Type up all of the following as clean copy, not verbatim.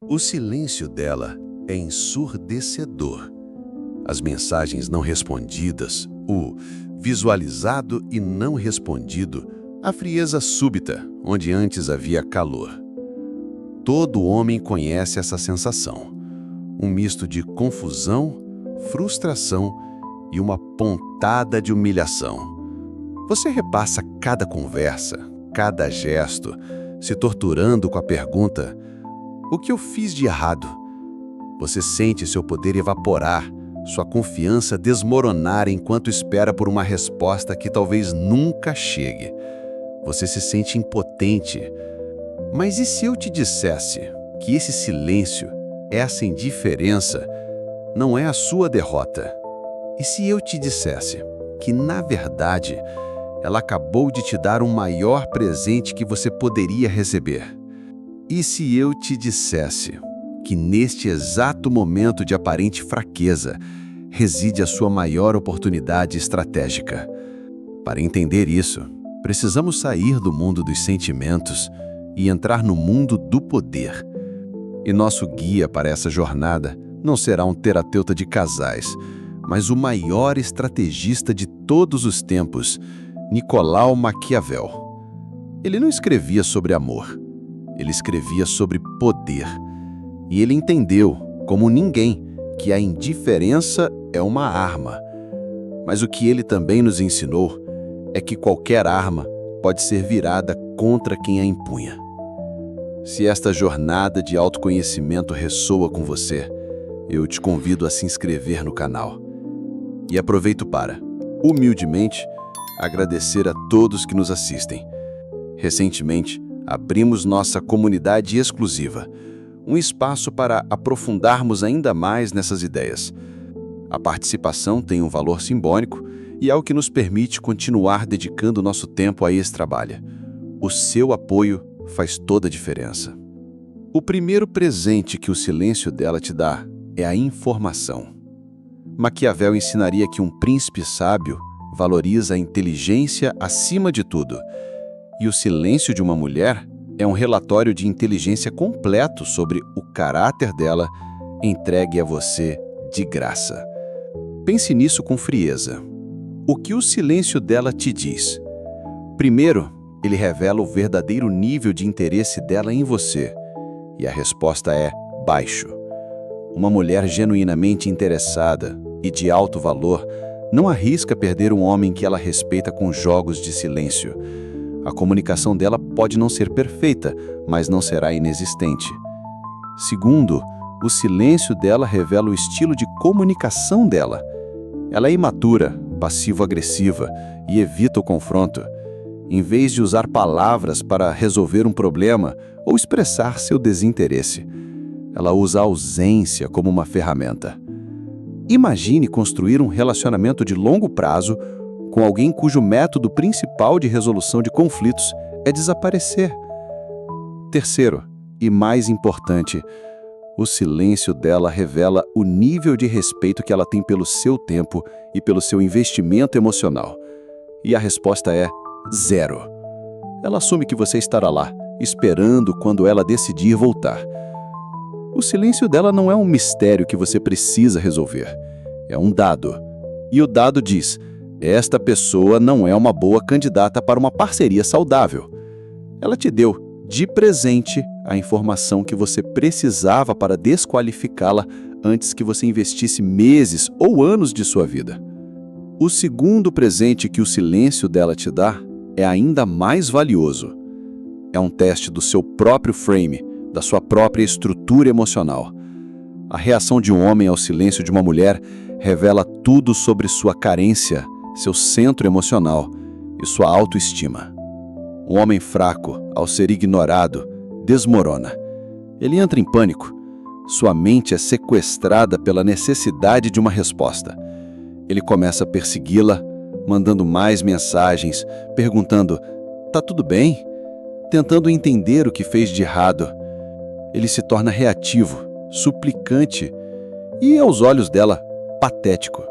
O silêncio dela é ensurdecedor. As mensagens não respondidas, o visualizado e não respondido, a frieza súbita, onde antes havia calor. Todo homem conhece essa sensação. Um misto de confusão, frustração e uma pontada de humilhação. Você repassa cada conversa, cada gesto, se torturando com a pergunta: o que eu fiz de errado? Você sente seu poder evaporar, sua confiança desmoronar enquanto espera por uma resposta que talvez nunca chegue. Você se sente impotente. Mas e se eu te dissesse que esse silêncio, essa indiferença, não é a sua derrota? E se eu te dissesse que, na verdade, ela acabou de te dar um maior presente que você poderia receber? E se eu te dissesse que neste exato momento de aparente fraqueza reside a sua maior oportunidade estratégica? Para entender isso, precisamos sair do mundo dos sentimentos e entrar no mundo do poder. E nosso guia para essa jornada não será um terapeuta de casais, mas o maior estrategista de todos os tempos, Nicolau Maquiavel. Ele não escrevia sobre amor, ele escrevia sobre poder. E ele entendeu, como ninguém, que a indiferença é uma arma. Mas o que ele também nos ensinou é que qualquer arma pode ser virada contra quem a empunha. Se esta jornada de autoconhecimento ressoa com você, eu te convido a se inscrever no canal. E aproveito para, humildemente, agradecer a todos que nos assistem. Recentemente, abrimos nossa comunidade exclusiva, um espaço para aprofundarmos ainda mais nessas ideias. A participação tem um valor simbólico e é o que nos permite continuar dedicando nosso tempo a esse trabalho. O seu apoio faz toda a diferença. O primeiro presente que o silêncio dela te dá é a informação. Maquiavel ensinaria que um príncipe sábio valoriza a inteligência acima de tudo, e o silêncio de uma mulher é um relatório de inteligência completo sobre o caráter dela, entregue a você de graça. Pense nisso com frieza. O que o silêncio dela te diz? Primeiro, ele revela o verdadeiro nível de interesse dela em você. E a resposta é baixo. Uma mulher genuinamente interessada e de alto valor não arrisca perder um homem que ela respeita com jogos de silêncio. A comunicação dela pode não ser perfeita, mas não será inexistente. Segundo, o silêncio dela revela o estilo de comunicação dela. Ela é imatura, passivo-agressiva e evita o confronto. Em vez de usar palavras para resolver um problema ou expressar seu desinteresse, ela usa a ausência como uma ferramenta. Imagine construir um relacionamento de longo prazo com alguém cujo método principal de resolução de conflitos é desaparecer. Terceiro, e mais importante, o silêncio dela revela o nível de respeito que ela tem pelo seu tempo e pelo seu investimento emocional. E a resposta é zero. Ela assume que você estará lá, esperando quando ela decidir voltar. O silêncio dela não é um mistério que você precisa resolver. É um dado. E o dado diz: esta pessoa não é uma boa candidata para uma parceria saudável. Ela te deu, de presente, a informação que você precisava para desqualificá-la antes que você investisse meses ou anos de sua vida. O segundo presente que o silêncio dela te dá é ainda mais valioso. É um teste do seu próprio frame, da sua própria estrutura emocional. A reação de um homem ao silêncio de uma mulher revela tudo sobre sua carência, seu centro emocional e sua autoestima. Um homem fraco, ao ser ignorado, desmorona. Ele entra em pânico. Sua mente é sequestrada pela necessidade de uma resposta. Ele começa a persegui-la, mandando mais mensagens, perguntando: "Tá tudo bem?", tentando entender o que fez de errado. Ele se torna reativo, suplicante e, aos olhos dela, patético.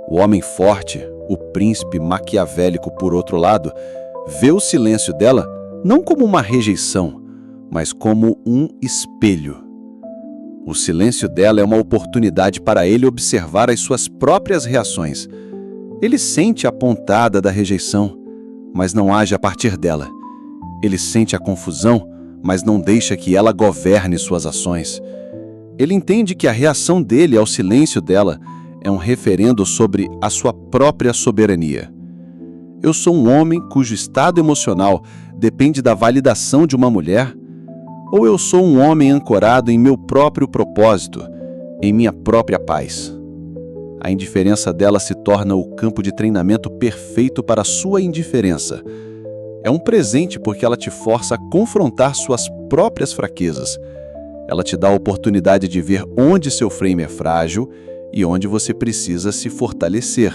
O homem forte, o príncipe maquiavélico, por outro lado, vê o silêncio dela não como uma rejeição, mas como um espelho. O silêncio dela é uma oportunidade para ele observar as suas próprias reações. Ele sente a pontada da rejeição, mas não age a partir dela. Ele sente a confusão, mas não deixa que ela governe suas ações. Ele entende que a reação dele ao silêncio dela é um referendo sobre a sua própria soberania. Eu sou um homem cujo estado emocional depende da validação de uma mulher? Ou eu sou um homem ancorado em meu próprio propósito, em minha própria paz? A indiferença dela se torna o campo de treinamento perfeito para a sua indiferença. É um presente porque ela te força a confrontar suas próprias fraquezas. Ela te dá a oportunidade de ver onde seu frame é frágil e onde você precisa se fortalecer.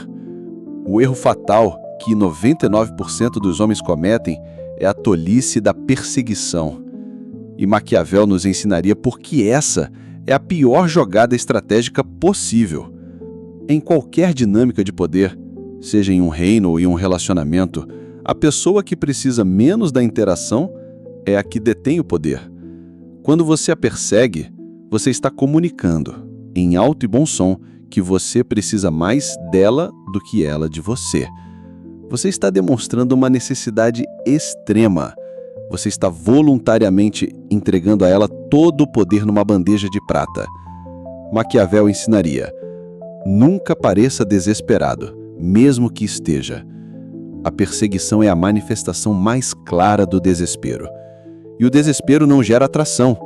O erro fatal que 99% dos homens cometem é a tolice da perseguição. E Maquiavel nos ensinaria por que essa é a pior jogada estratégica possível. Em qualquer dinâmica de poder, seja em um reino ou em um relacionamento, a pessoa que precisa menos da interação é a que detém o poder. Quando você a persegue, você está comunicando, em alto e bom som, que você precisa mais dela do que ela de você. Você está demonstrando uma necessidade extrema. Você está voluntariamente entregando a ela todo o poder numa bandeja de prata. Maquiavel ensinaria: nunca pareça desesperado, mesmo que esteja. A perseguição é a manifestação mais clara do desespero. E o desespero não gera atração,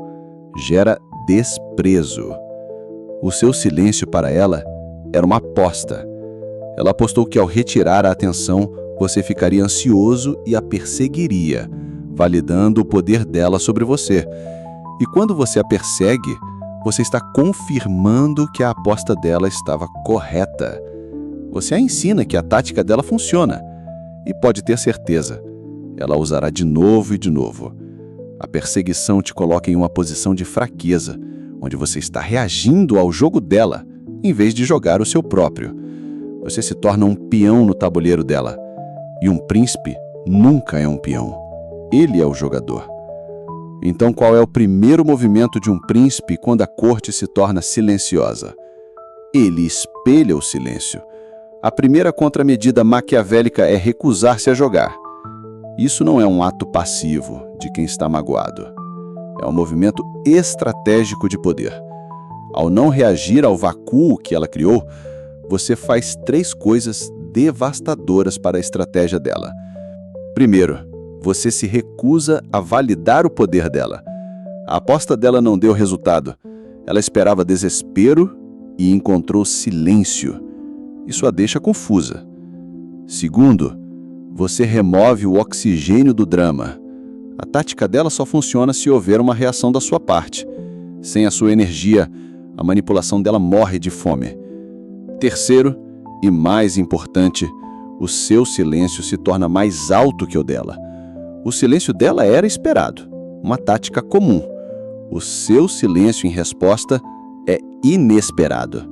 gera desprezo. O seu silêncio para ela era uma aposta. Ela apostou que ao retirar a atenção, você ficaria ansioso e a perseguiria, validando o poder dela sobre você. E quando você a persegue, você está confirmando que a aposta dela estava correta. Você a ensina que a tática dela funciona. E pode ter certeza, ela usará de novo e de novo. A perseguição te coloca em uma posição de fraqueza, onde você está reagindo ao jogo dela, em vez de jogar o seu próprio. Você se torna um peão no tabuleiro dela. E um príncipe nunca é um peão. Ele é o jogador. Então, qual é o primeiro movimento de um príncipe quando a corte se torna silenciosa? Ele espelha o silêncio. A primeira contramedida maquiavélica é recusar-se a jogar. Isso não é um ato passivo de quem está magoado. É um movimento estratégico de poder. Ao não reagir ao vácuo que ela criou, você faz 3 coisas devastadoras para a estratégia dela. Primeiro, você se recusa a validar o poder dela. A aposta dela não deu resultado. Ela esperava desespero e encontrou silêncio. Isso a deixa confusa. Segundo, você remove o oxigênio do drama. A tática dela só funciona se houver uma reação da sua parte. Sem a sua energia, a manipulação dela morre de fome. Terceiro, e mais importante, o seu silêncio se torna mais alto que o dela. O silêncio dela era esperado, uma tática comum. O seu silêncio em resposta é inesperado.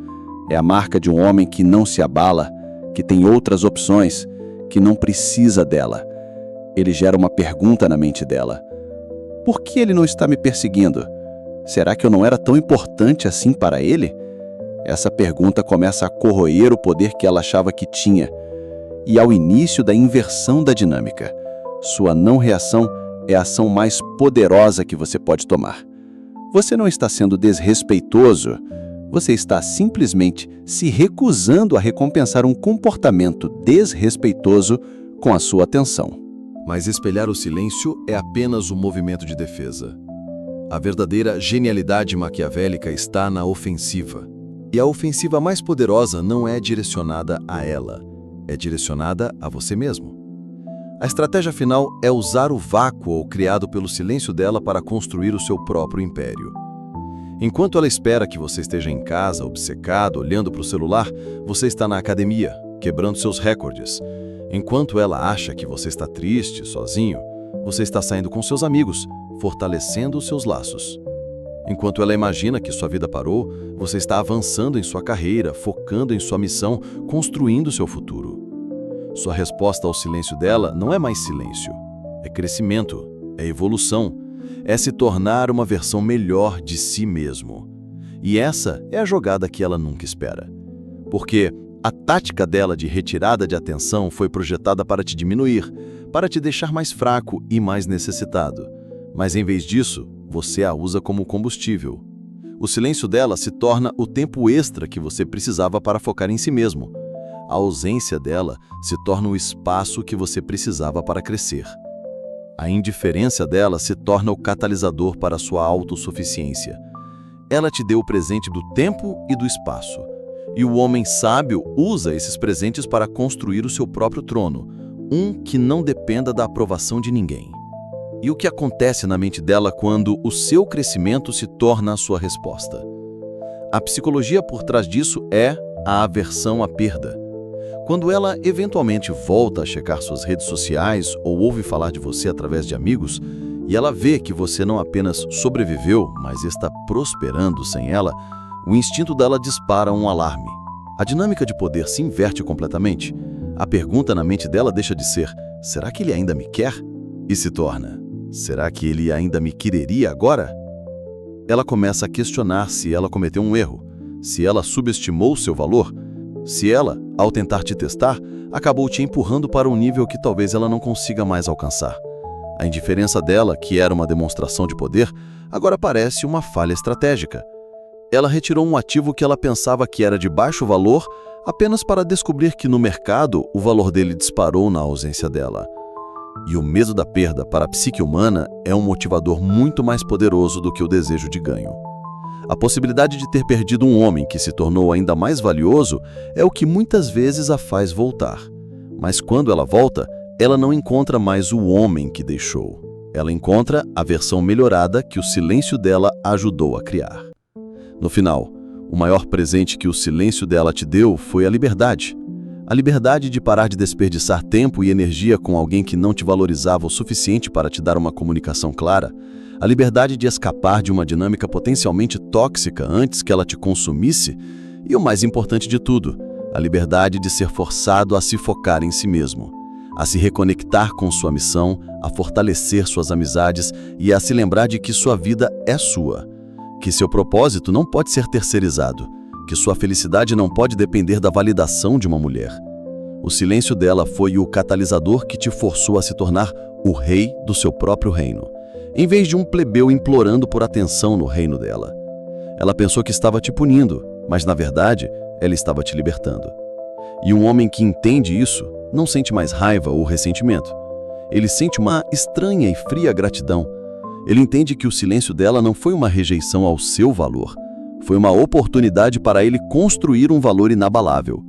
É a marca de um homem que não se abala, que tem outras opções, que não precisa dela. Ele gera uma pergunta na mente dela. Por que ele não está me perseguindo? Será que eu não era tão importante assim para ele? Essa pergunta começa a corroer o poder que ela achava que tinha. E ao início da inversão da dinâmica, sua não reação é a ação mais poderosa que você pode tomar. Você não está sendo desrespeitoso, você está simplesmente se recusando a recompensar um comportamento desrespeitoso com a sua atenção. Mas espelhar o silêncio é apenas um movimento de defesa. A verdadeira genialidade maquiavélica está na ofensiva. E a ofensiva mais poderosa não é direcionada a ela, é direcionada a você mesmo. A estratégia final é usar o vácuo criado pelo silêncio dela para construir o seu próprio império. Enquanto ela espera que você esteja em casa, obcecado, olhando para o celular, você está na academia, quebrando seus recordes. Enquanto ela acha que você está triste, sozinho, você está saindo com seus amigos, fortalecendo os seus laços. Enquanto ela imagina que sua vida parou, você está avançando em sua carreira, focando em sua missão, construindo seu futuro. Sua resposta ao silêncio dela não é mais silêncio, é crescimento, é evolução, é se tornar uma versão melhor de si mesmo. E essa é a jogada que ela nunca espera. Porque a tática dela de retirada de atenção foi projetada para te diminuir, para te deixar mais fraco e mais necessitado. Mas em vez disso, você a usa como combustível. O silêncio dela se torna o tempo extra que você precisava para focar em si mesmo. A ausência dela se torna o espaço que você precisava para crescer. A indiferença dela se torna o catalisador para a sua autossuficiência. Ela te deu o presente do tempo e do espaço. E o homem sábio usa esses presentes para construir o seu próprio trono, um que não dependa da aprovação de ninguém. E o que acontece na mente dela quando o seu crescimento se torna a sua resposta? A psicologia por trás disso é a aversão à perda. Quando ela eventualmente volta a checar suas redes sociais ou ouve falar de você através de amigos, e ela vê que você não apenas sobreviveu, mas está prosperando sem ela, o instinto dela dispara um alarme. A dinâmica de poder se inverte completamente. A pergunta na mente dela deixa de ser: será que ele ainda me quer? E se torna: será que ele ainda me quereria agora? Ela começa a questionar se ela cometeu um erro, se ela subestimou seu valor, se ela, ao tentar te testar, acabou te empurrando para um nível que talvez ela não consiga mais alcançar. A indiferença dela, que era uma demonstração de poder, agora parece uma falha estratégica. Ela retirou um ativo que ela pensava que era de baixo valor apenas para descobrir que no mercado o valor dele disparou na ausência dela. E o medo da perda para a psique humana é um motivador muito mais poderoso do que o desejo de ganho. A possibilidade de ter perdido um homem que se tornou ainda mais valioso é o que muitas vezes a faz voltar. Mas quando ela volta, ela não encontra mais o homem que deixou. Ela encontra a versão melhorada que o silêncio dela ajudou a criar. No final, o maior presente que o silêncio dela te deu foi a liberdade. A liberdade de parar de desperdiçar tempo e energia com alguém que não te valorizava o suficiente para te dar uma comunicação clara. A liberdade de escapar de uma dinâmica potencialmente tóxica antes que ela te consumisse. E o mais importante de tudo, a liberdade de ser forçado a se focar em si mesmo, a se reconectar com sua missão, a fortalecer suas amizades e a se lembrar de que sua vida é sua, que seu propósito não pode ser terceirizado, que sua felicidade não pode depender da validação de uma mulher. O silêncio dela foi o catalisador que te forçou a se tornar o rei do seu próprio reino, em vez de um plebeu implorando por atenção no reino dela. Ela pensou que estava te punindo, mas na verdade, ela estava te libertando. E um homem que entende isso não sente mais raiva ou ressentimento. Ele sente uma estranha e fria gratidão. Ele entende que o silêncio dela não foi uma rejeição ao seu valor, foi uma oportunidade para ele construir um valor inabalável.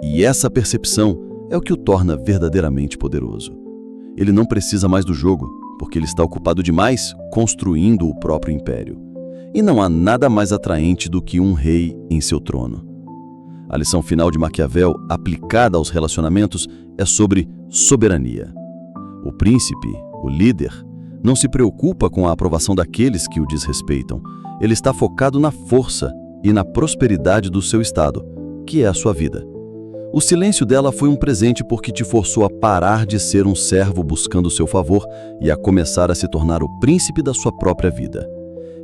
E essa percepção é o que o torna verdadeiramente poderoso. Ele não precisa mais do jogo, porque ele está ocupado demais construindo o próprio império. E não há nada mais atraente do que um rei em seu trono. A lição final de Maquiavel, aplicada aos relacionamentos, é sobre soberania. O príncipe, o líder, não se preocupa com a aprovação daqueles que o desrespeitam. Ele está focado na força e na prosperidade do seu estado, que é a sua vida. O silêncio dela foi um presente porque te forçou a parar de ser um servo buscando o seu favor e a começar a se tornar o príncipe da sua própria vida.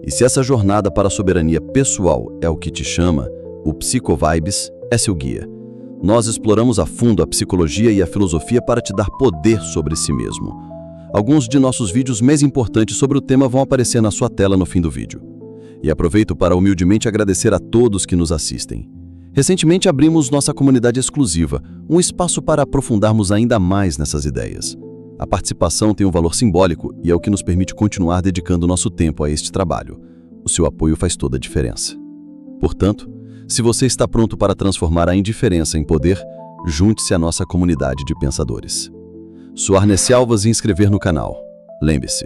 E se essa jornada para a soberania pessoal é o que te chama, o Psicovibes é seu guia. Nós exploramos a fundo a psicologia e a filosofia para te dar poder sobre si mesmo. Alguns de nossos vídeos mais importantes sobre o tema vão aparecer na sua tela no fim do vídeo. E aproveito para humildemente agradecer a todos que nos assistem. Recentemente abrimos nossa comunidade exclusiva, um espaço para aprofundarmos ainda mais nessas ideias. A participação tem um valor simbólico e é o que nos permite continuar dedicando nosso tempo a este trabalho. O seu apoio faz toda a diferença. Portanto, se você está pronto para transformar a indiferença em poder, junte-se à nossa comunidade de pensadores. Suar-se ao vos inscrever no canal. Lembre-se,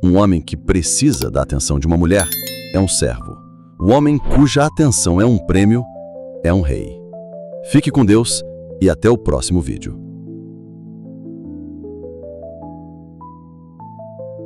um homem que precisa da atenção de uma mulher é um servo. O homem cuja atenção é um prêmio é um rei. Fique com Deus e até o próximo vídeo.